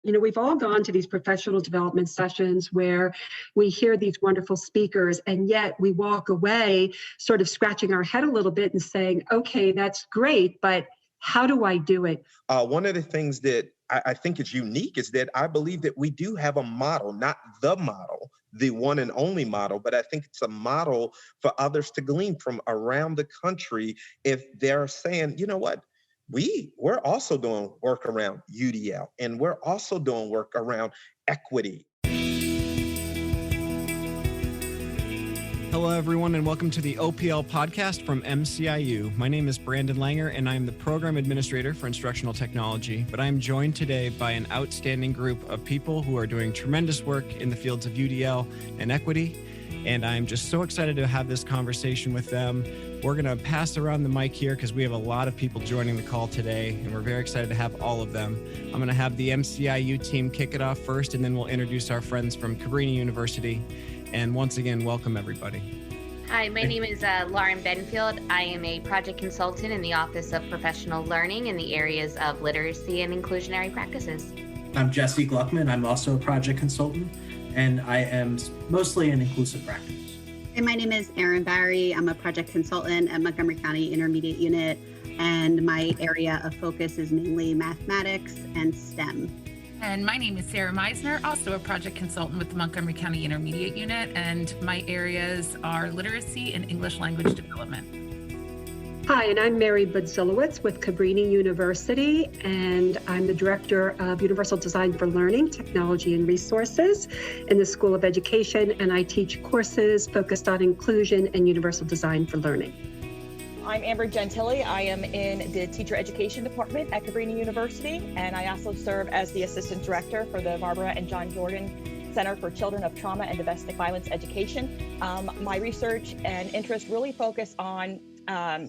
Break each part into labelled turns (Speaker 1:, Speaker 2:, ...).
Speaker 1: We've all gone to these professional development sessions where we hear these wonderful speakers, and yet we walk away sort of scratching our head a little bit and saying, okay, that's great, but how do I do it?
Speaker 2: One of the things that I think is unique is that I believe that we do have a model, not the model, the one and only model, but I think it's a model for others to glean from around the country if they're saying, you know what? We're also doing work around UDL, and we're also doing work around equity.
Speaker 3: Hello, everyone, and welcome to the OPL podcast from MCIU. My name is Brandon Langer, and I am the Program Administrator for Instructional Technology, but I am joined today by an outstanding group of people who are doing tremendous work in the fields of UDL and equity, and I'm just so excited to have this conversation with them. We're going to pass around the mic here because we have a lot of people joining the call today, and we're very excited to have all of them. I'm going to have the MCIU team kick it off first, and then we'll introduce our friends from Cabrini University. And once again, welcome everybody.
Speaker 4: Hi, my name is Lauren Benfield. I am a project consultant in the Office of Professional Learning in the areas of literacy and inclusionary practices.
Speaker 5: I'm Jesse Gluckman. I'm also a project consultant, and I am mostly in inclusive practice.
Speaker 6: And my name is Erin Barry. I'm a project consultant at Montgomery County Intermediate Unit, and my area of focus is mainly mathematics and STEM.
Speaker 7: And my name is Sarah Meisner, also a project consultant with the Montgomery County Intermediate Unit, and my areas are literacy and English language development.
Speaker 1: Hi, and I'm Mary Budzilowicz with Cabrini University, and I'm the Director of Universal Design for Learning, Technology and Resources in the School of Education, and I teach courses focused on inclusion and universal design for learning.
Speaker 8: I'm Amber Gentili. I am in the Teacher Education Department at Cabrini University, and I also serve as the Assistant Director for the Barbara and John Jordan Center for Children of Trauma and Domestic Violence Education. My research and interest really focus on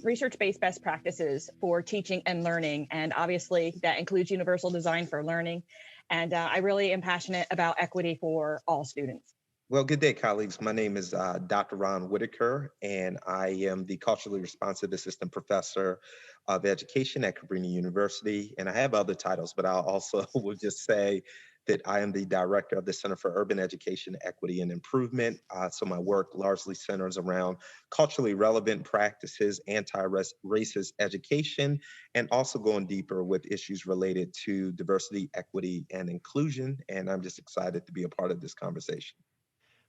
Speaker 8: research-based best practices for teaching and learning, and obviously that includes universal design for learning. And I really am passionate about equity for all students.
Speaker 2: Well, good day, colleagues. My name is Dr. Ron Whitaker, and I am the Culturally Responsive Assistant Professor of Education at Cabrini University. And I have other titles, but I also will just say that I am the Director of the Center for Urban Education, Equity, and Improvement. So my work largely centers around culturally relevant practices, anti-racist education, and also going deeper with issues related to diversity, equity, and inclusion. And I'm just excited to be a part of this conversation.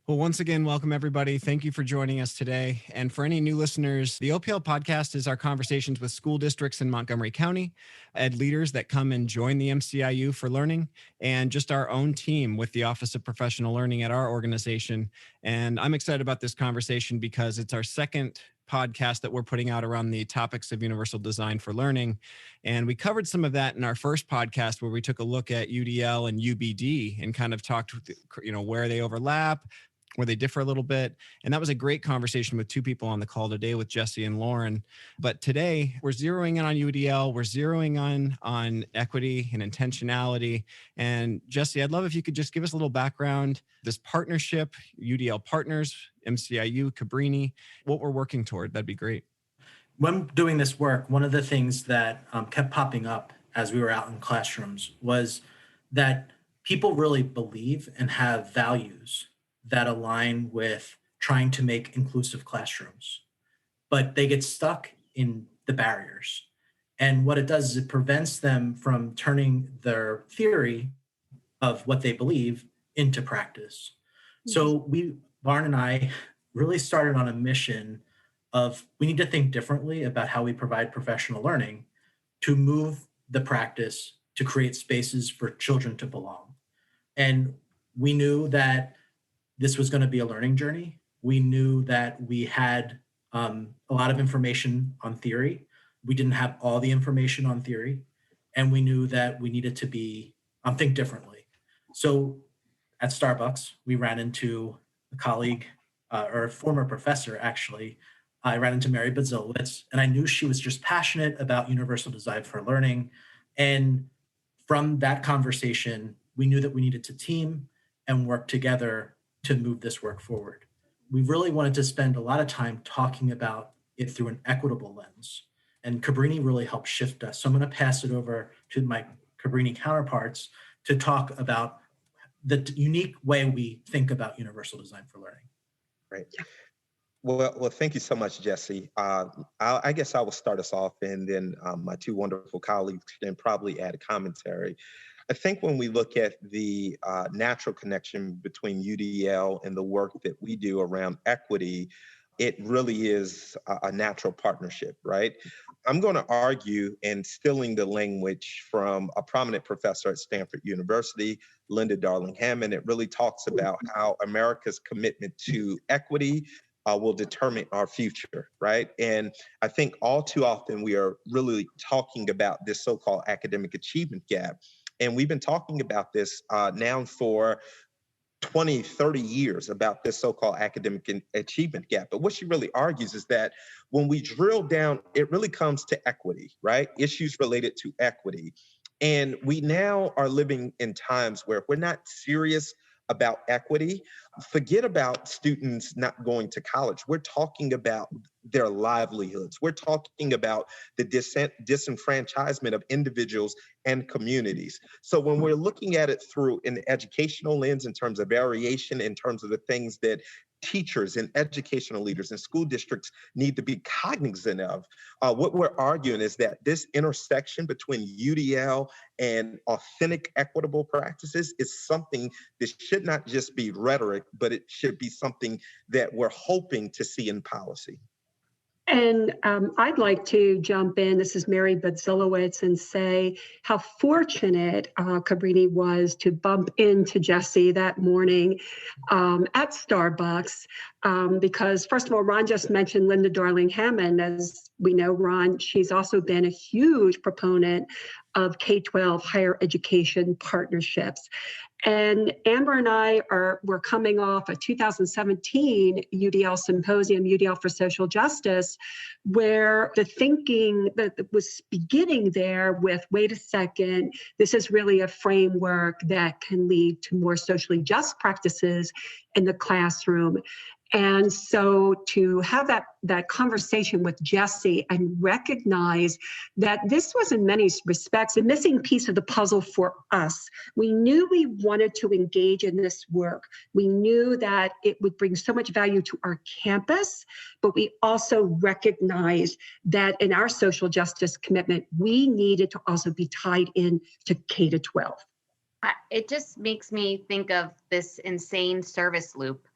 Speaker 3: Well, once again, welcome everybody. Thank you for joining us today. And for any new listeners, the OPL podcast is our conversations with school districts in Montgomery County, ed leaders that come and join the MCIU for learning, and just our own team with the Office of Professional Learning at our organization. And I'm excited about this conversation because it's our second podcast that we're putting out around the topics of universal design for learning. And we covered some of that in our first podcast where we took a look at UDL and UBD and kind of talked, where they overlap, where they differ a little bit. And that was a great conversation with two people on the call today with Jesse and Lauren. But today we're zeroing in on UDL. We're zeroing on equity and intentionality. And Jesse, I'd love if you could just give us a little background, this partnership, UDL partners, MCIU, Cabrini, what we're working toward. That'd be great.
Speaker 5: When doing this work, one of the things that kept popping up as we were out in classrooms was that people really believe and have values that align with trying to make inclusive classrooms, but they get stuck in the barriers. And what it does is it prevents them from turning their theory of what they believe into practice. Mm-hmm. So Lauren and I really started on a mission of we need to think differently about how we provide professional learning to move the practice to create spaces for children to belong. And we knew that this was going to be a learning journey. We knew that we had a lot of information on theory. We didn't have all the information on theory. And we knew that we needed to think differently. So at Starbucks, we ran into a colleague or a former professor, actually. I ran into Mary Budzilowicz, and I knew she was just passionate about universal design for learning. And from that conversation, we knew that we needed to team and work together to move this work forward. We really wanted to spend a lot of time talking about it through an equitable lens. And Cabrini really helped shift us. So I'm going to pass it over to my Cabrini counterparts to talk about the unique way we think about universal design for learning.
Speaker 2: Right. Well, thank you so much, Jesse. I guess I will start us off, and then my two wonderful colleagues can probably add a commentary. I think when we look at the natural connection between UDL and the work that we do around equity, it really is a natural partnership, right? I'm going to argue, and stealing the language from a prominent professor at Stanford University, Linda Darling-Hammond, it really talks about how America's commitment to equity will determine our future, right? And I think all too often we are really talking about this so-called academic achievement gap. And we've been talking about this now for 20, 30 years about this so-called academic achievement gap. But what she really argues is that when we drill down, it really comes to equity, right? Issues related to equity. And we now are living in times where if we're not serious about equity, forget about students not going to college. We're talking about their livelihoods. We're talking about the disenfranchisement of individuals and communities. So when we're looking at it through an educational lens, in terms of variation, in terms of the things that teachers and educational leaders and school districts need to be cognizant of, what we're arguing is that this intersection between UDL and authentic equitable practices is something that should not just be rhetoric, but it should be something that we're hoping to see in policy.
Speaker 1: And I'd like to jump in. This is Mary Budzilowicz, and say how fortunate Cabrini was to bump into Jesse that morning at Starbucks, because first of all, Ron just mentioned Linda Darling-Hammond. As we know, Ron, she's also been a huge proponent of K-12 higher education partnerships. And Amber and I we're coming off a 2017 UDL symposium, UDL for Social Justice, where the thinking that was beginning there with, wait a second, this is really a framework that can lead to more socially just practices in the classroom. And so to have that conversation with Jesse and recognize that this was in many respects a missing piece of the puzzle for us. We knew we wanted to engage in this work. We knew that it would bring so much value to our campus, but we also recognized that in our social justice commitment, we needed to also be tied in to K-12.
Speaker 4: It just makes me think of this insane service loop.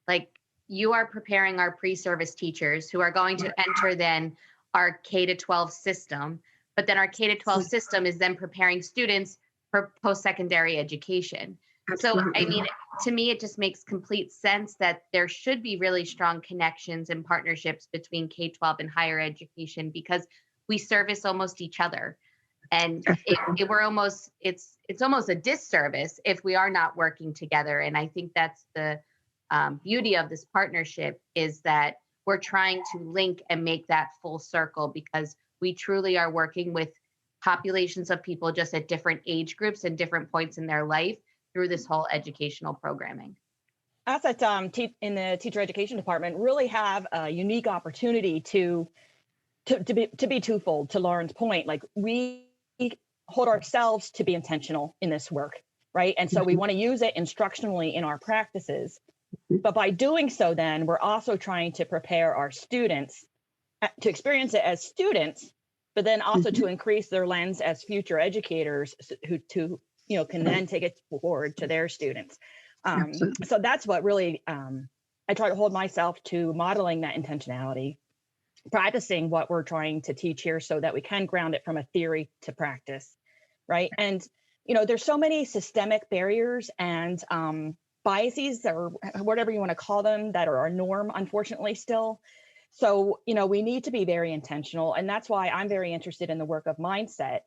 Speaker 4: Like, you are preparing our pre-service teachers who are going to enter then our K-12 system, but then our K-12 system is then preparing students for post-secondary education. Absolutely. So, I mean, to me, it just makes complete sense that there should be really strong connections and partnerships between K-12 and higher education, because we service almost each other. And it's almost a disservice if we are not working together. And I think that's the beauty of this partnership, is that we're trying to link and make that full circle, because we truly are working with populations of people just at different age groups and different points in their life through this whole educational programming.
Speaker 8: Us at in the teacher education department really have a unique opportunity to be twofold. To Lauren's point, like, we hold ourselves to be intentional in this work, right? And so we want to use it instructionally in our practices. But by doing so, then we're also trying to prepare our students to experience it as students, but then also to increase their lens as future educators who can then take it forward to their students. So that's what really I try to hold myself to, modeling that intentionality, practicing what we're trying to teach here, so that we can ground it from a theory to practice, right? And there's so many systemic barriers and biases, or whatever you want to call them, that are our norm, unfortunately, still. So, we need to be very intentional. And that's why I'm very interested in the work of mindset.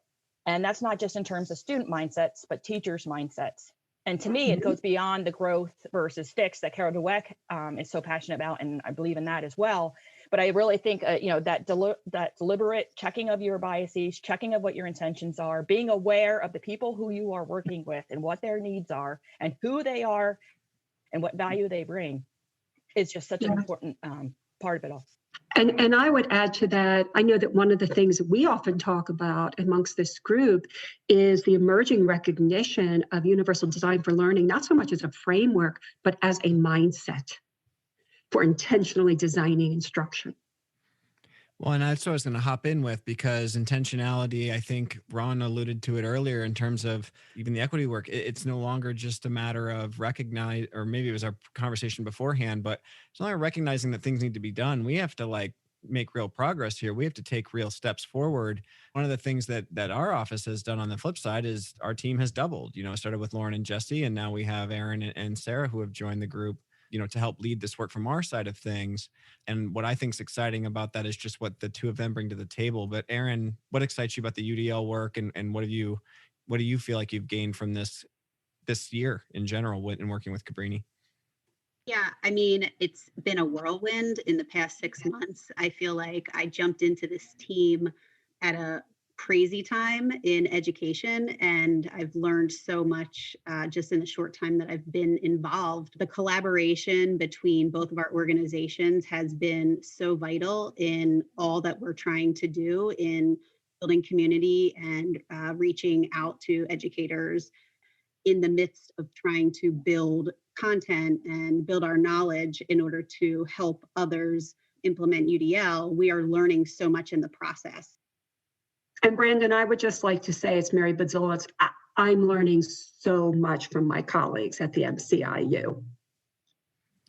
Speaker 8: And that's not just in terms of student mindsets, but teachers' mindsets. And to me, it goes beyond the growth versus fix that Carol Dweck is so passionate about. And I believe in that as well. But I really think, that deliberate checking of your biases, checking of what your intentions are, being aware of the people who you are working with and what their needs are and who they are and what value they bring, is just such an important part of it all.
Speaker 1: And I would add to that, I know that one of the things that we often talk about amongst this group is the emerging recognition of universal design for learning, not so much as a framework, but as a mindset for intentionally designing instruction.
Speaker 3: Well, and that's what I was going to hop in with, because intentionality, I think Ron alluded to it earlier in terms of even the equity work. It's no longer just a matter of recognize, or maybe it was our conversation beforehand, but it's not recognizing that things need to be done. We have to make real progress here. We have to take real steps forward. One of the things that our office has done on the flip side is our team has doubled. It started with Lauren and Jesse, and now we have Aaron and Sarah who have joined the group, to help lead this work from our side of things. And what I think is exciting about that is just what the two of them bring to the table. But Aaron, what excites you about the UDL work, and what do you feel like you've gained from this year in general in working with Cabrini?
Speaker 6: Yeah, I mean, it's been a whirlwind in the past 6 months. I feel like I jumped into this team at a crazy time in education, and I've learned so much just in the short time that I've been involved. The collaboration between both of our organizations has been so vital in all that we're trying to do in building community and reaching out to educators in the midst of trying to build content and build our knowledge in order to help others implement UDL. We are learning so much in the process.
Speaker 1: And Brandon, I would just like to say, it's Mary Budzilowicz, I'm learning so much from my colleagues at the MCIU.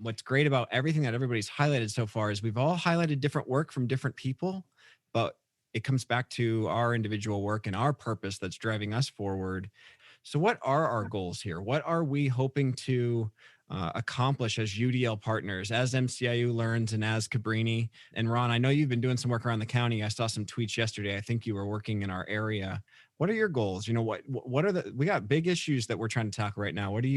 Speaker 3: What's great about everything that everybody's highlighted so far is we've all highlighted different work from different people, but it comes back to our individual work and our purpose that's driving us forward. So what are our goals here? What are we hoping to accomplish as UDL partners, as MCIU Learns, and as Cabrini? And Ron, I know you've been doing some work around the county. I saw some tweets yesterday. I think you were working in our area. What are your goals? What are we got big issues that we're trying to tackle right now. What are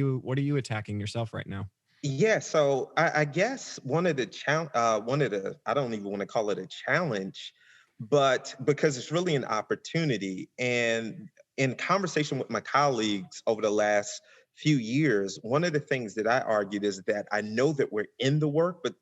Speaker 3: you attacking yourself right now?
Speaker 2: Yeah, so I guess one of the I don't even want to call it a challenge, but because it's really an opportunity. And in conversation with my colleagues over the last few years, one of the things that I argued is that I know that we're in the work, but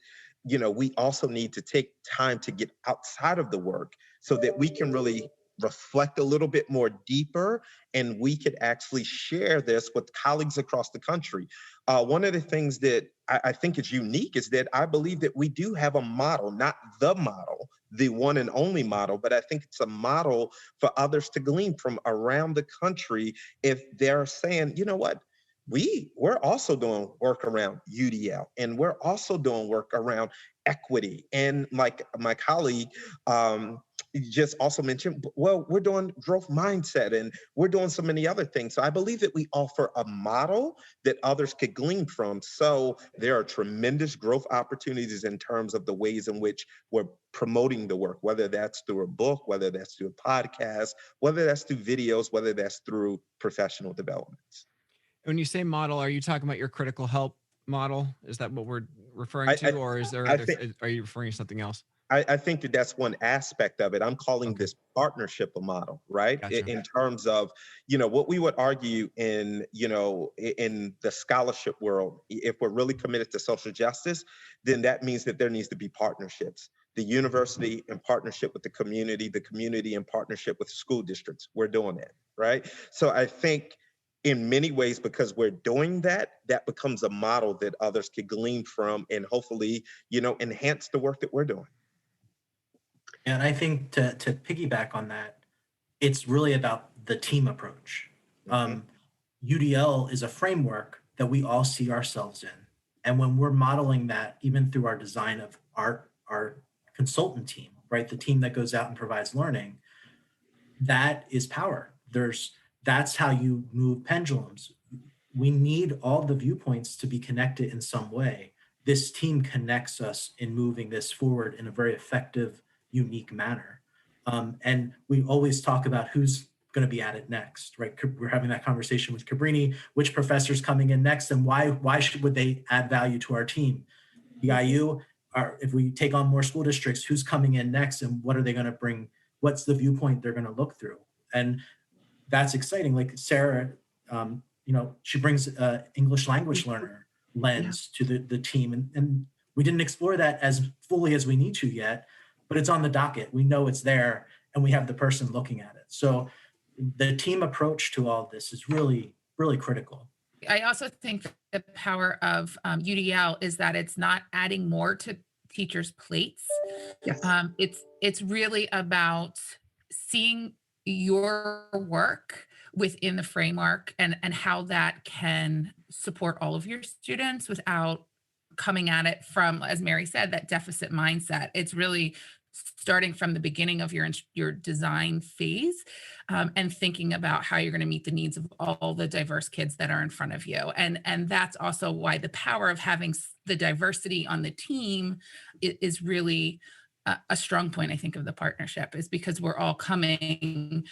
Speaker 2: we also need to take time to get outside of the work so that we can really reflect a little bit more deeper, and we could actually share this with colleagues across the country. One of the things that I think is unique is that I believe that we do have a model, not the model, the one and only model, but I think it's a model for others to glean from around the country if they're saying, you know what, we're also doing work around UDL, and we're also doing work around equity. And like my colleague just also mentioned, well, we're doing growth mindset, and we're doing so many other things. So I believe that we offer a model that others could glean from. So there are tremendous growth opportunities in terms of the ways in which we're promoting the work, whether that's through a book, whether that's through a podcast, whether that's through videos, whether that's through professional developments.
Speaker 3: When you say model, are you talking about your critical help model? Is that what we're referring to, or is there are you referring to something else?
Speaker 2: I think that that's one aspect of it. I'm calling this partnership a model, right?
Speaker 3: Gotcha.
Speaker 2: In terms of, what we would argue in the scholarship world, if we're really committed to social justice, then that means that there needs to be partnerships. The university in partnership with the community in partnership with school districts. We're doing it, right? So I think in many ways, because we're doing that, that becomes a model that others could glean from and hopefully, enhance the work that we're doing.
Speaker 5: And I think to piggyback on that, it's really about the team approach. UDL is a framework that we all see ourselves in. And when we're modeling that, even through our design of our consultant team, right, the team that goes out and provides learning, that is power. That's how you move pendulums. We need all the viewpoints to be connected in some way. This team connects us in moving this forward in a very effective, unique manner. And we always talk about who's going to be at it next, right? We're having that conversation with Cabrini, which professor's coming in next, and why would they add value to our team? PIU, if we take on more school districts, who's coming in next, and what are they going to bring? What's the viewpoint they're going to look through? And that's exciting. Like Sarah, she brings English language learner lens to the team, and We didn't explore that as fully as we need to yet, but it's on the docket. We know it's there, and we have the person looking at it. So the team approach to all of this is really, really critical.
Speaker 7: I also think the power of UDL is that it's not adding more to teachers' plates.
Speaker 1: Yes.
Speaker 7: It's really about seeing your work within the framework and how that can support all of your students without coming at it from, as Mary said, that deficit mindset. It's really starting from the beginning of your design phase and thinking about how you're going to meet the needs of all the diverse kids that are in front of you. And that's also why the power of having the diversity on the team is really a strong point, I think, of the partnership, is because we're all coming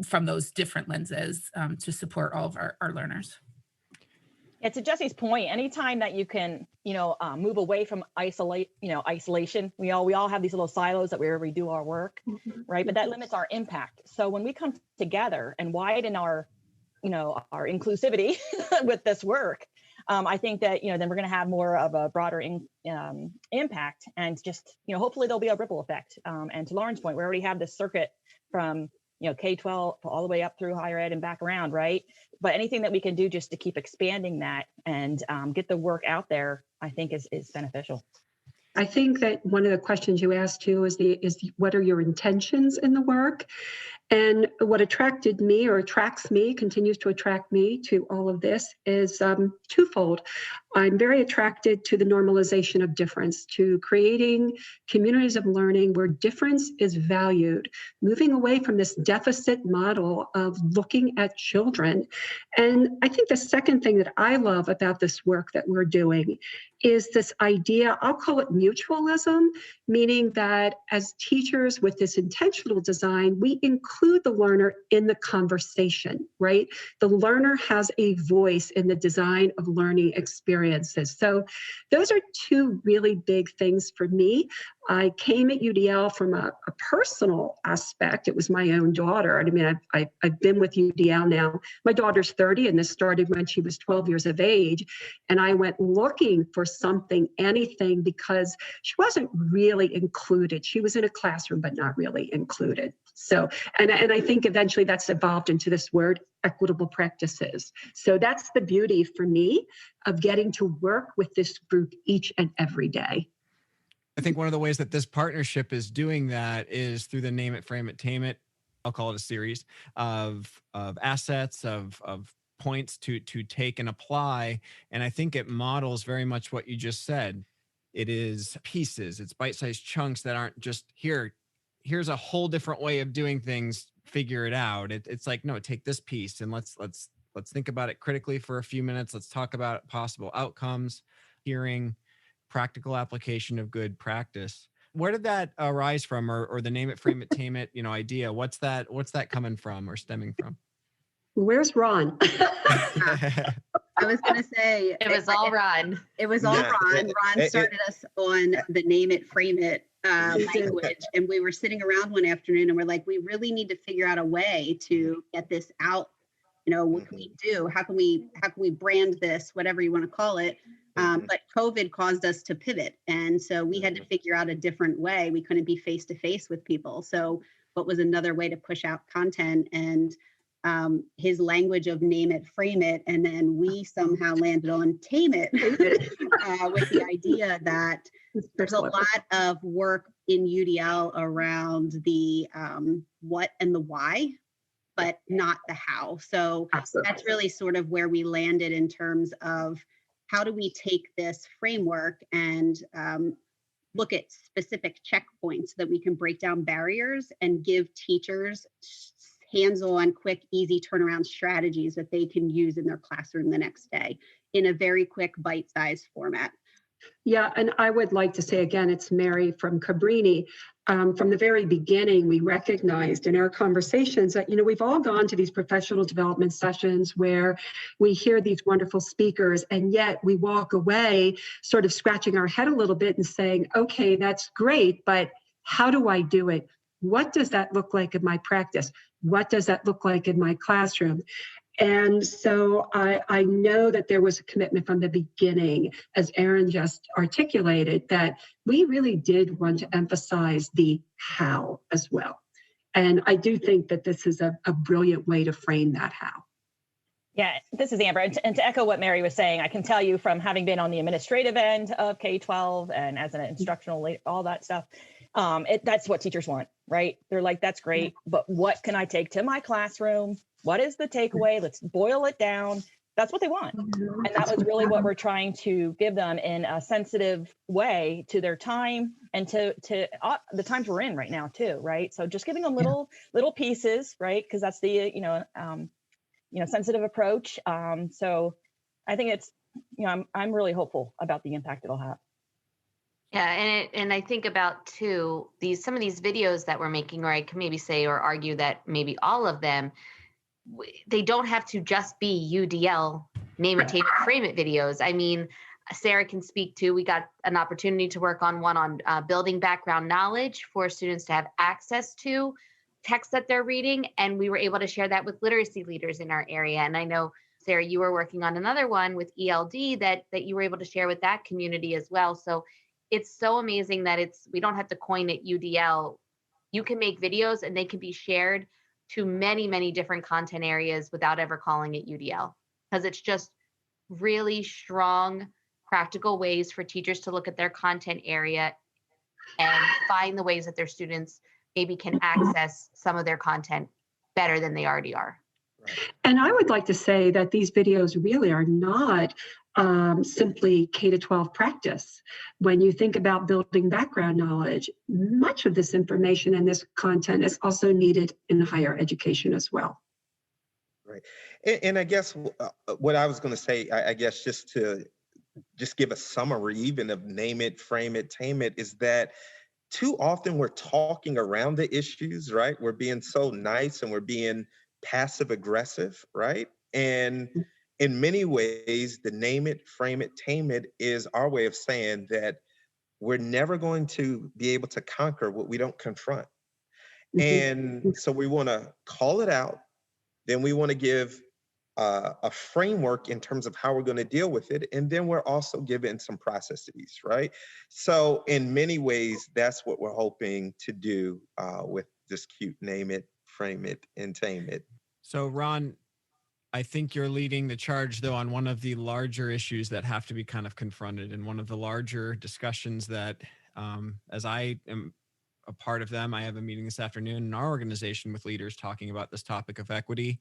Speaker 7: from those different lenses to support all of our learners.
Speaker 8: Yeah, to Jesse's point, anytime that you can, move away from isolation, we all have these little silos that where we do our work, right? But that limits our impact. So when we come together and widen our inclusivity with this work, I think that, then we're going to have more of a broader impact, and just, hopefully there'll be a ripple effect. And to Lauren's point, we already have this circuit from K-12 all the way up through higher ed and back around, right? But anything that we can do just to keep expanding that and get the work out there, I think is beneficial.
Speaker 1: I think that one of the questions you asked too is what are your intentions in the work? And what attracted me, or attracts me, continues to attract me to all of this is twofold. I'm very attracted to the normalization of difference, to creating communities of learning where difference is valued, moving away from this deficit model of looking at children. And I think the second thing that I love about this work that we're doing is this idea, I'll call it mutualism, meaning that as teachers with this intentional design, we include the learner in the conversation, right? The learner has a voice in the design of learning experiences. So those are two really big things for me. I came at UDL from a personal aspect. It was my own daughter. I mean, I've been with UDL now. My daughter's 30, and this started when she was 12 years of age. And I went looking for something, anything, because she wasn't really included. She was in a classroom, but not really included. So, and I think eventually that's evolved into this word, equitable practices. So that's the beauty for me of getting to work with this group each and every day.
Speaker 3: I think one of the ways that this partnership is doing that is through the Name It, Frame It, Tame It. I'll call it a series of assets, of points to take and apply. And I think it models very much what you just said. It is pieces, it's bite-sized chunks that aren't just here's a whole different way of doing things, figure it out. It's like, no, take this piece and let's think about it critically for a few minutes. Let's talk about possible outcomes, hearing, practical application of good practice. Where did that arise from, or the Name It, Frame It, Tame It, idea? What's that coming from or stemming from?
Speaker 1: Where's Ron?
Speaker 6: I was going to say
Speaker 4: it was all Ron.
Speaker 6: It was all Ron. Ron started us on the Name It, Frame It language, and we were sitting around one afternoon and we're like, we really need to figure out a way to get this out. What can we do? How can we brand this, whatever you want to call it? But COVID caused us to pivot. And so we had to figure out a different way. We couldn't be face to face with people. So what was another way to push out content? And his language of Name It, Frame It, and then we somehow landed on Tame It with the idea that there's a lot of work in UDL around the what and the why, but not the how. So that's really sort of where we landed in terms of how do we take this framework and look at specific checkpoints so that we can break down barriers and give teachers hands-on, quick, easy turnaround strategies that they can use in their classroom the next day in a very quick, bite-sized format.
Speaker 1: Yeah, and I would like to say again, it's Mary from Cabrini. From the very beginning, we recognized in our conversations that, we've all gone to these professional development sessions where we hear these wonderful speakers, and yet we walk away sort of scratching our head a little bit and saying, okay, that's great, but how do I do it? What does that look like in my practice? What does that look like in my classroom? And so I know that there was a commitment from the beginning, as Erin just articulated, that we really did want to emphasize the how as well. And I do think that this is a brilliant way to frame that how.
Speaker 8: Yeah, this is Amber. And to echo what Mary was saying, I can tell you from having been on the administrative end of K-12 and as an instructional leader, all that stuff, that's what teachers want, right? They're like, that's great, but what can I take to my classroom? What is the takeaway? Let's boil it down. That's what they want. And that was really what we're trying to give them in a sensitive way to their time and to the times we're in right now too, right? So just giving them little pieces, right? Because that's the, sensitive approach. So I think it's, I'm really hopeful about the impact it'll have.
Speaker 4: Yeah, and I think about too some of these videos that we're making, or I can maybe say or argue that maybe all of them, they don't have to just be UDL name it, tape it, frame it videos. I mean, Sarah can speak to. We got an opportunity to work on one on building background knowledge for students to have access to text that they're reading, and we were able to share that with literacy leaders in our area. And I know, Sarah, you were working on another one with ELD that you were able to share with that community as well. So it's so amazing that we don't have to coin it UDL. You can make videos and they can be shared to many, many different content areas without ever calling it UDL, because it's just really strong, practical ways for teachers to look at their content area and find the ways that their students maybe can access some of their content better than they already are.
Speaker 1: And I would like to say that these videos really are not simply K-12 practice. When you think about building background knowledge, much of this information and this content is also needed in higher education as well.
Speaker 2: Right. And I guess what I was going to say, I guess just to give a summary even of name it, frame it, tame it, is that too often we're talking around the issues, right? We're being so nice and we're being passive aggressive, right? And in many ways, the name it, frame it, tame it is our way of saying that we're never going to be able to conquer what we don't confront. And so we want to call it out. Then we want to give a framework in terms of how we're going to deal with it. And then we're also given some processes, right? So in many ways, that's what we're hoping to do with this cute name it, frame it, and tame it.
Speaker 3: So Ron, I think you're leading the charge, though, on one of the larger issues that have to be kind of confronted, and one of the larger discussions that, as I am a part of them, I have a meeting this afternoon in our organization with leaders talking about this topic of equity.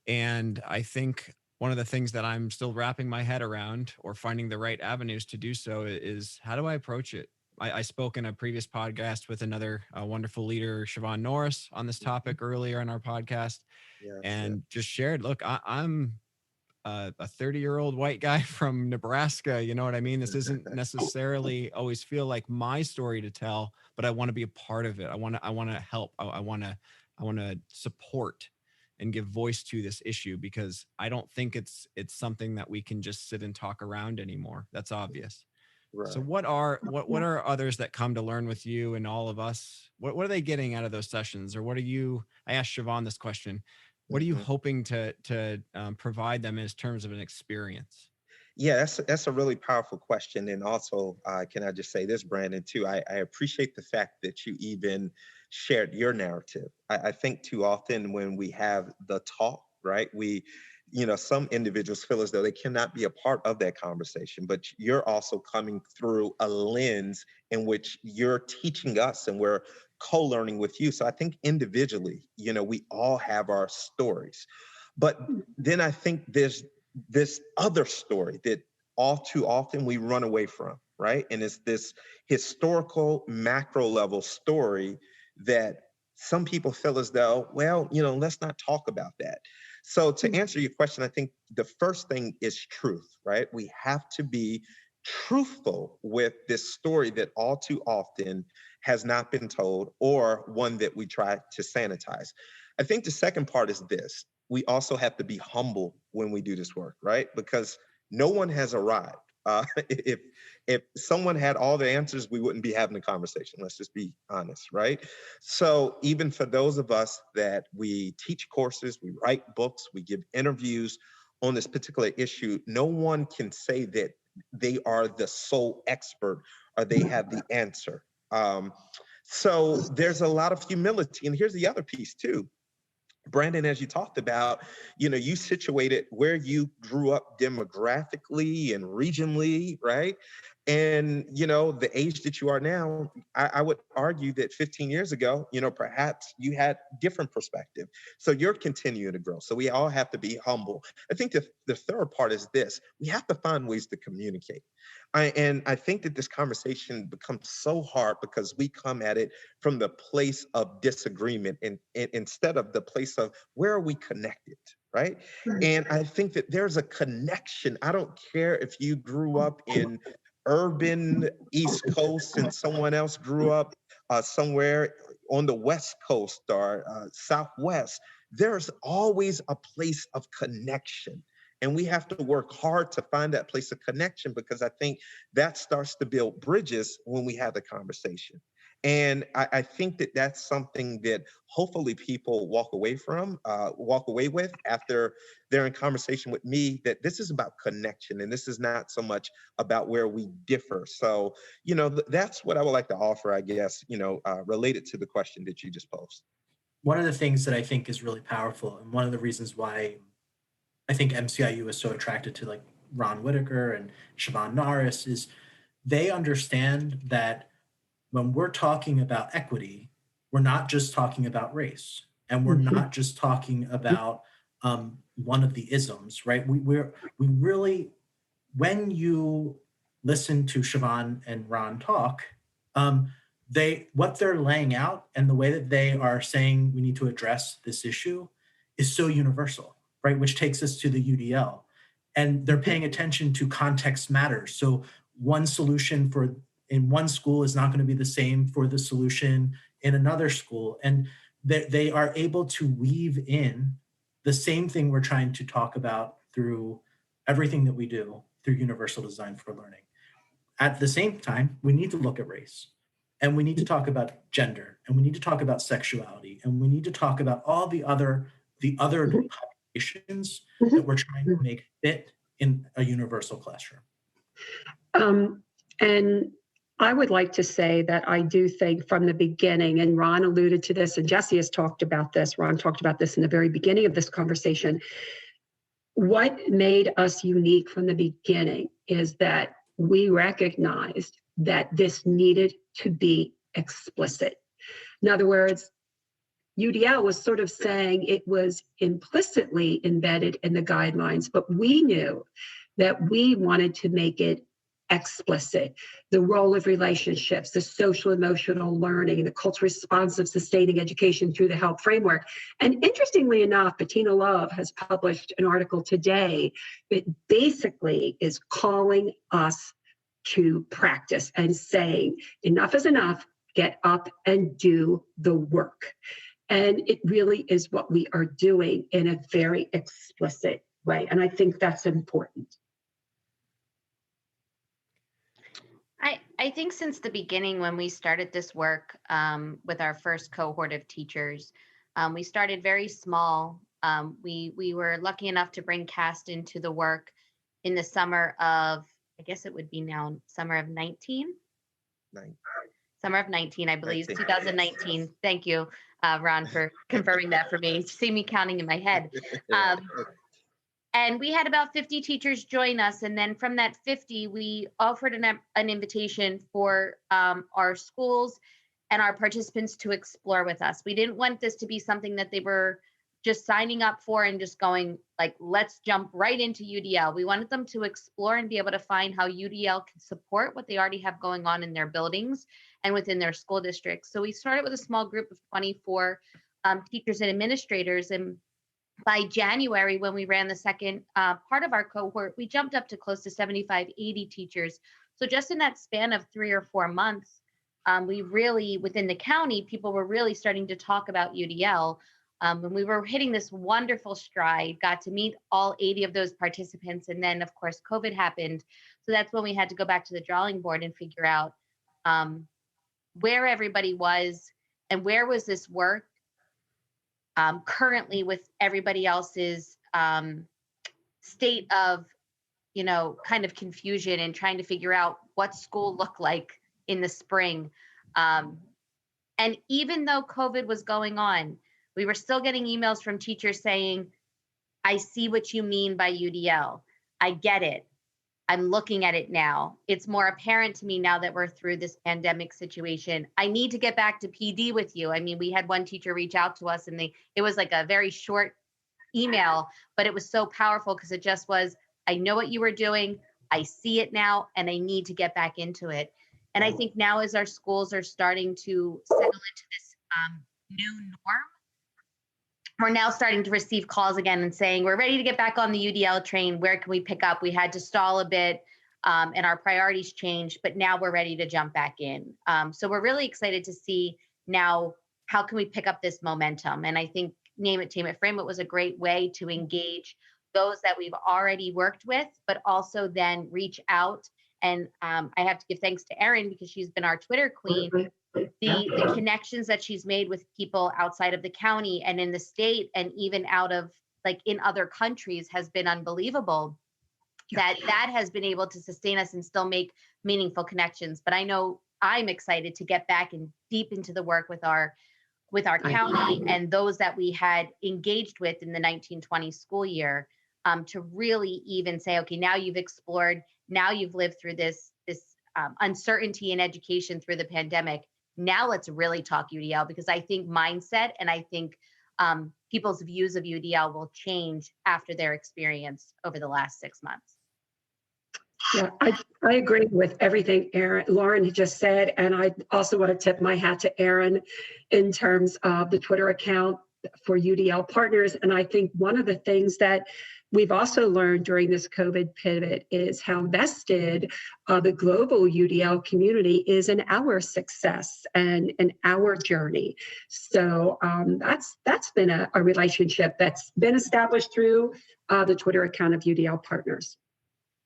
Speaker 3: And I think one of the things that I'm still wrapping my head around or finding the right avenues to do so is, how do I approach it? I spoke in a previous podcast with another wonderful leader, Siobhan Norris, on this topic earlier in our podcast, and just shared, look, I'm a 30-year-old white guy from Nebraska. You know what I mean? This isn't necessarily always feel like my story to tell, but I want to be a part of it. I want to help. I want to support and give voice to this issue, because I don't think it's something that we can just sit and talk around anymore. That's obvious. Right. So what are others that come to learn with you and all of us? What are they getting out of those sessions? Or I asked Siobhan this question. What are you hoping to provide them in terms of an experience?
Speaker 2: Yeah, that's a really powerful question. And also, can I just say this, Brandon, too? I appreciate the fact that you even shared your narrative. I think too often when we have the talk, right, some individuals feel as though they cannot be a part of that conversation, but you're also coming through a lens in which you're teaching us and we're co-learning with you. So I think individually, we all have our stories, but then I think there's this other story that all too often we run away from, right? And it's this historical macro level story that some people feel as though, well, let's not talk about that. So to answer your question, I think the first thing is truth, right? We have to be truthful with this story that all too often has not been told, or one that we try to sanitize. I think the second part is this. We also have to be humble when we do this work, right? Because no one has arrived. If someone had all the answers, we wouldn't be having a conversation. Let's just be honest, right? So even for those of us that we teach courses, we write books, we give interviews on this particular issue, no one can say that they are the sole expert or they have the answer. So there's a lot of humility. And here's the other piece too. Brandon, as you talked about, you situated where you grew up demographically and regionally, right? And, the age that you are now, I would argue that 15 years ago, perhaps you had different perspective. So you're continuing to grow. So we all have to be humble. I think the third part is this: we have to find ways to communicate. And I think that this conversation becomes so hard because we come at it from the place of disagreement and instead of the place of where are we connected, right? And I think that there's a connection. I don't care if you grew up in urban East Coast and someone else grew up somewhere on the West Coast or Southwest. There's always a place of connection. And we have to work hard to find that place of connection, because I think that starts to build bridges when we have the conversation. And I think that that's something that hopefully people walk away with after they're in conversation with me, that this is about connection and this is not so much about where we differ. So, that's what I would like to offer, I guess, related to the question that you just posed.
Speaker 5: One of the things that I think is really powerful, and one of the reasons why I think MCIU is so attracted to like Ron Whitaker and Siobhan Norris, is they understand that when we're talking about equity, we're not just talking about race, and we're not just talking about one of the isms, right? We really, when you listen to Siobhan and Ron talk, what they're laying out and the way that they are saying we need to address this issue is so universal, right? Which takes us to the UDL. And they're paying attention to context matters. So one solution in one school is not going to be the same for the solution in another school. And they are able to weave in the same thing we're trying to talk about through everything that we do through universal design for learning. At the same time, we need to look at race, and we need to talk about gender, and we need to talk about sexuality, and we need to talk about all the other populations that we're trying to make fit in a universal classroom.
Speaker 1: And I would like to say that I do think from the beginning, and Ron alluded to this, and Jesse has talked about this, Ron talked about this in the very beginning of this conversation. What made us unique from the beginning is that we recognized that this needed to be explicit. In other words, UDL was sort of saying it was implicitly embedded in the guidelines, but we knew that we wanted to make it explicit. The role of relationships, the social emotional learning, the culturally responsive sustaining education through the HELP framework. And interestingly enough, Bettina Love has published an article today that basically is calling us to practice and saying enough is enough, get up and do the work. And it really is what we are doing in a very explicit way. And I think that's important.
Speaker 4: I think since the beginning, when we started this work with our first cohort of teachers, we started very small. We were lucky enough to bring CAST into the work in the summer of, I guess it would be now summer of 19? Summer of 19, I believe, 2019. Yes. Thank you, Ron, for confirming that for me. You see me counting in my head. And we had about 50 teachers join us. And then from that 50, we offered an invitation for our schools and our participants to explore with us. We didn't want this to be something that they were just signing up for and just going like, let's jump right into UDL. We wanted them to explore and be able to find how UDL can support what they already have going on in their buildings and within their school districts. So we started with a small group of 24 teachers and administrators. And by January, when we ran the second part of our cohort, we jumped up to close to 75, 80 teachers. So just in that span of 3 or 4 months, we really, within the county, people were really starting to talk about UDL. And we were hitting this wonderful stride, got to meet all 80 of those participants. And then, of course, COVID happened. So that's when we had to go back to the drawing board and figure out where everybody was and where was this work currently with everybody else's state of, kind of confusion and trying to figure out what school looked like in the spring. And even though COVID was going on, we were still getting emails from teachers saying, I see what you mean by UDL. I get it. I'm looking at it now. It's more apparent to me now that we're through this pandemic situation. I need to get back to PD with you. I mean, we had one teacher reach out to us and it was like a very short email, but it was so powerful because it just was, I know what you were doing. I see it now and I need to get back into it. And I think now as our schools are starting to settle into this new norm, we're now starting to receive calls again and saying, we're ready to get back on the UDL train. Where can we pick up? We had to stall a bit and our priorities changed, but now we're ready to jump back in. So we're really excited to see now, how can we pick up this momentum? And I think Name It, Tame It, Frame It was a great way to engage those that we've already worked with, but also then reach out. And I have to give thanks to Erin because she's been our Twitter queen. The connections that she's made with people outside of the county and in the state and even out of like in other countries has been unbelievable. That has been able to sustain us and still make meaningful connections. But I know I'm excited to get back and deep into the work with our county and those that we had engaged with in the 1920 school year, to really even say, okay, now you've explored, now you've lived through this uncertainty in education through the pandemic. Now let's really talk UDL, because I think mindset and I think people's views of UDL will change after their experience over the last 6 months.
Speaker 1: Yeah, I agree with everything Lauren just said. And I also want to tip my hat to Erin in terms of the Twitter account for UDL partners. And I think one of the things that we've also learned during this COVID pivot is how vested the global UDL community is in our success and in our journey. So that's been a relationship that's been established through the Twitter account of UDL partners.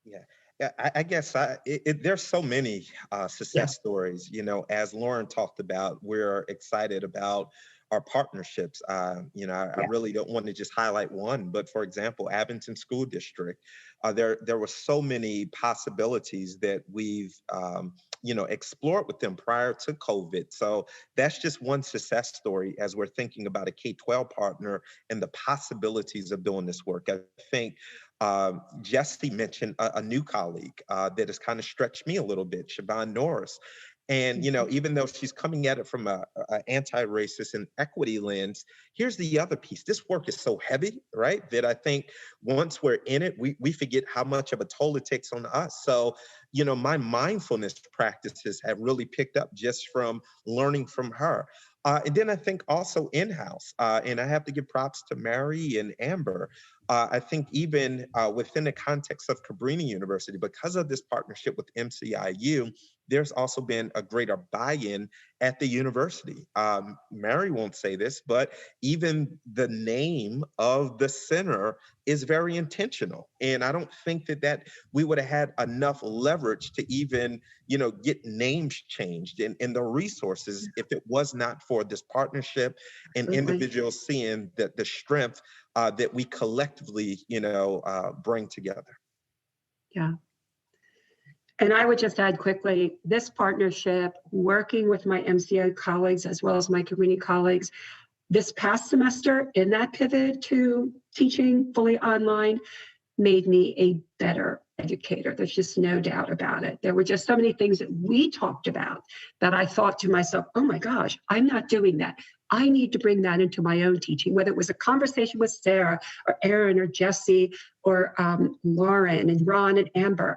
Speaker 2: Yeah, I guess there's so many success stories. As Lauren talked about, we're excited about our partnerships. I really don't want to just highlight one, but for example, Abington School District, there were so many possibilities that we've explored with them prior to COVID. So that's just one success story as we're thinking about a K-12 partner and the possibilities of doing this work. I think Jesse mentioned a new colleague that has kind of stretched me a little bit, Siobhan Norris. And, even though she's coming at it from a anti-racist and equity lens, here's the other piece. This work is so heavy, right, that I think once we're in it, we forget how much of a toll it takes on us. So, my mindfulness practices have really picked up just from learning from her. And then I think also in-house, and I have to give props to Mary and Amber. I think even within the context of Cabrini University, because of this partnership with MCIU, there's also been a greater buy-in at the university. Mary won't say this, but even the name of the center is very intentional. And I don't think that we would have had enough leverage to even, get names changed and the resources if it was not for this partnership and individuals seeing the strength that we collectively, bring together.
Speaker 1: Yeah. And I would just add quickly, this partnership, working with my MCIU colleagues as well as my Cabrini colleagues, this past semester in that pivot to teaching fully online made me a better educator. There's just no doubt about it. There were just so many things that we talked about that I thought to myself, oh my gosh, I'm not doing that. I need to bring that into my own teaching, whether it was a conversation with Sarah or Erin or Jesse or Lauren and Ron and Amber.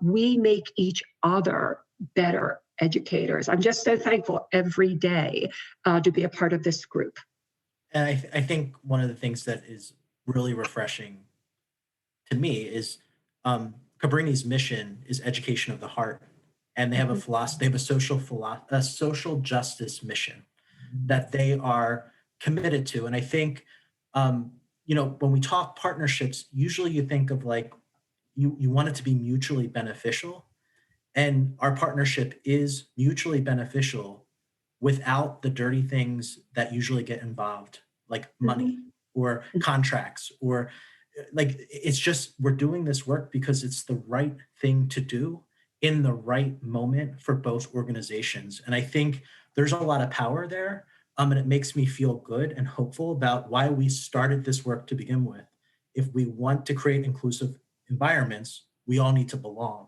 Speaker 1: We make each other better educators. I'm just so thankful every day to be a part of this group.
Speaker 5: And I think one of the things that is really refreshing to me is Cabrini's mission is education of the heart, and they have a philosophy. They have a social justice mission that they are committed to. And I think, when we talk partnerships, usually you think of like, you want it to be mutually beneficial. And our partnership is mutually beneficial without the dirty things that usually get involved, like money or contracts, or like, it's just, we're doing this work because it's the right thing to do in the right moment for both organizations. And I think there's a lot of power there. And it makes me feel good and hopeful about why we started this work to begin with. If we want to create inclusive environments, we all need to belong.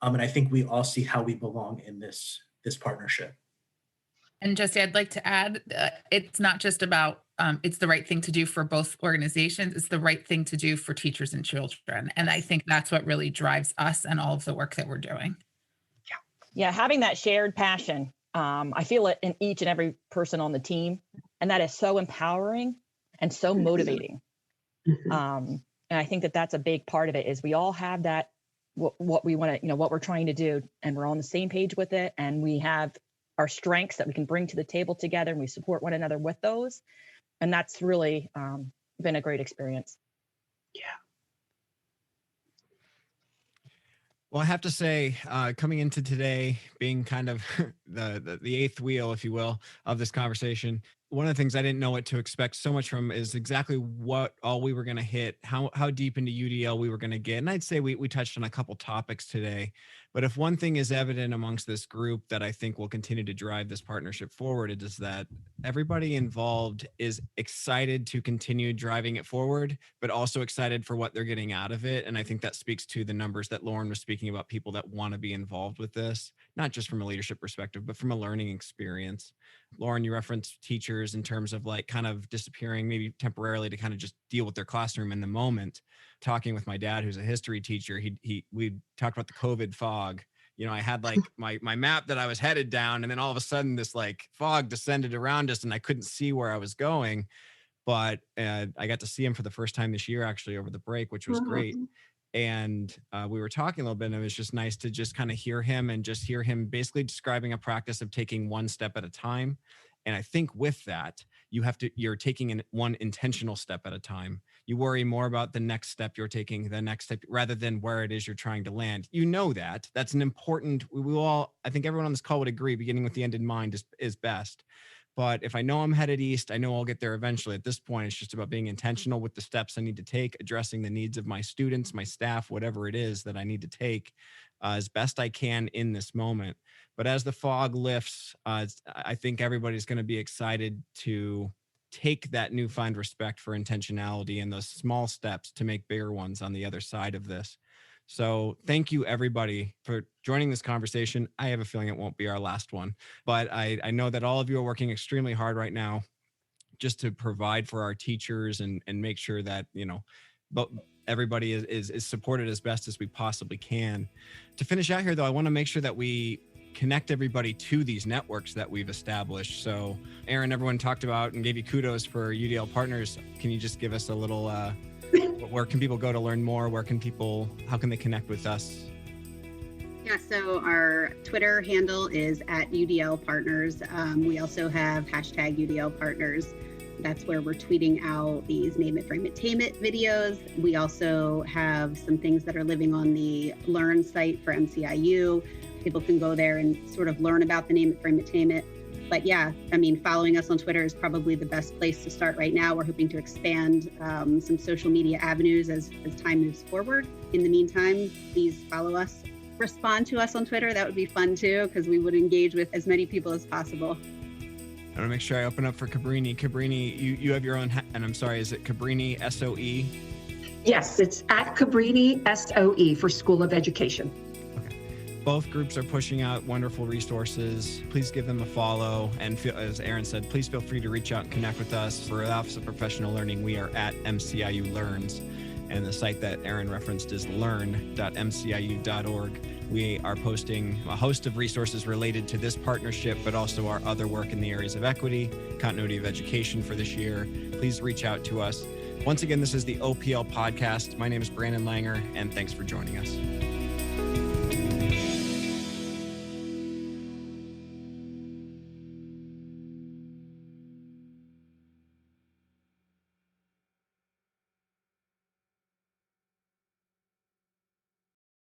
Speaker 5: And I think we all see how we belong in this partnership.
Speaker 7: And Jesse, I'd like to add, it's not just about, it's the right thing to do for both organizations, it's the right thing to do for teachers and children. And I think that's what really drives us and all of the work that we're doing.
Speaker 8: Yeah, having that shared passion, I feel it in each and every person on the team. And that is so empowering and so motivating. And I think that that's a big part of it, is we all have that, what we want to, what we're trying to do, and we're on the same page with it. And we have our strengths that we can bring to the table together, and we support one another with those. And that's really been a great experience.
Speaker 1: Yeah.
Speaker 3: Well, I have to say, coming into today, being kind of the eighth wheel, if you will, of this conversation, one of the things I didn't know what to expect so much from is exactly what all we were going to hit, how deep into UDL we were going to get. And I'd say we touched on a couple topics today. But if one thing is evident amongst this group that I think will continue to drive this partnership forward, it is that everybody involved is excited to continue driving it forward, but also excited for what they're getting out of it. And I think that speaks to the numbers that Lauren was speaking about, people that want to be involved with this, not just from a leadership perspective, but from a learning experience. Lauren, you referenced teachers in terms of like kind of disappearing maybe temporarily to kind of just deal with their classroom in the moment. Talking with my dad, who's a history teacher, we talked about the COVID fog. I had like my map that I was headed down, and then all of a sudden this like fog descended around us and I couldn't see where I was going. But I got to see him for the first time this year, actually, over the break, which was great. And we were talking a little bit, and it was just nice to just kind of hear him basically describing a practice of taking one step at a time. And I think with that, you're taking one intentional step at a time. You worry more about the next step you're taking, the next step, rather than where it is you're trying to land. That's an important, I think everyone on this call would agree, beginning with the end in mind is best. But if I know I'm headed east, I know I'll get there eventually. At this point, it's just about being intentional with the steps I need to take, addressing the needs of my students, my staff, whatever it is that I need to take as best I can in this moment. But as the fog lifts, I think everybody's going to be excited to take that newfound respect for intentionality and those small steps to make bigger ones on the other side of this. So thank you, everybody, for joining this conversation. I have a feeling it won't be our last one, but I know that all of you are working extremely hard right now just to provide for our teachers and make sure that, but everybody is supported as best as we possibly can. To finish out here, though, I want to make sure that we connect everybody to these networks that we've established. So Aaron, everyone talked about and gave you kudos for UDL partners. Can you just give us a little, where can people go to learn more? How can they connect with us?
Speaker 6: Yeah, so our Twitter handle is @UDL Partners. We also have #UDL Partners. That's where we're tweeting out these Name It, Frame It, Tame It videos. We also have some things that are living on the Learn site for MCIU. People can go there and sort of learn about the Name It, Frame It, Tame It. But yeah, following us on Twitter is probably the best place to start right now. We're hoping to expand some social media avenues as time moves forward. In the meantime, please follow us. Respond to us on Twitter. That would be fun too, because we would engage with as many people as possible.
Speaker 3: I want to make sure I open up for Cabrini. Cabrini, you have your own, and I'm sorry, is it Cabrini SOE?
Speaker 1: Yes, it's @Cabrini SOE for School of Education.
Speaker 3: Both groups are pushing out wonderful resources. Please give them a follow. And as Aaron said, please feel free to reach out and connect with us. For the Office of Professional Learning, we are @MCIU Learns. And the site that Aaron referenced is learn.mciu.org. We are posting a host of resources related to this partnership, but also our other work in the areas of equity, continuity of education for this year. Please reach out to us. Once again, this is the OPL podcast. My name is Brandon Langer, and thanks for joining us.